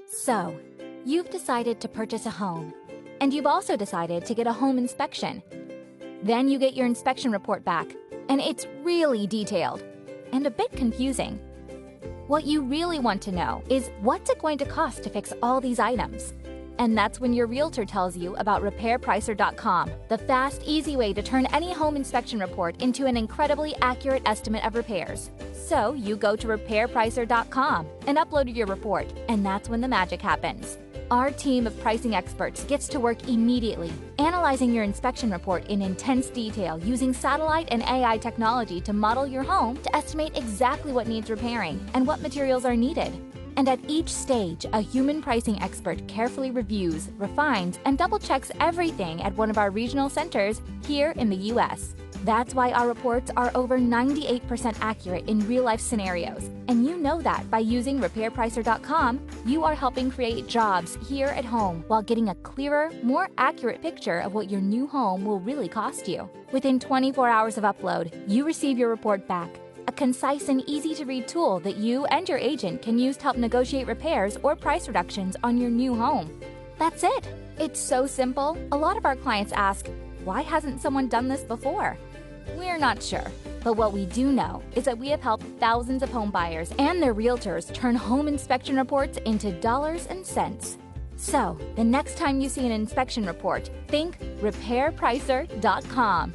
So, you've decided to purchase a home, and you've also decided to get a home inspection. Then you get your inspection report back, and it's really detailed and a bit confusing. What you really want to know is what's it going to cost to fix all these items? And that's when your realtor tells you about RepairPricer.com, the fast, easy way to turn any home inspection report into an incredibly accurate estimate of repairs. So you go to RepairPricer.com and upload your report, and that's when the magic happens. Our team of pricing experts gets to work immediately, analyzing your inspection report in intense detail using satellite and AI technology to model your home to estimate exactly what needs repairing and what materials are needed. And at each stage, a human pricing expert carefully reviews, refines, and double-checks everything at one of our regional centers here in the US. That's why our reports are over 98% accurate in real-life scenarios. And you know that by using RepairPricer.com, you are helping create jobs here at home while getting a clearer, more accurate picture of what your new home will really cost you. Within 24 hours of upload, you receive your report back. A concise and easy-to-read tool that you and your agent can use to help negotiate repairs or price reductions on your new home. That's it. It's so simple. A lot of our clients ask, why hasn't someone done this before? We're not sure. But what we do know is that we have helped thousands of home buyers and their realtors turn home inspection reports into dollars and cents. So, the next time you see an inspection report, think RepairPricer.com.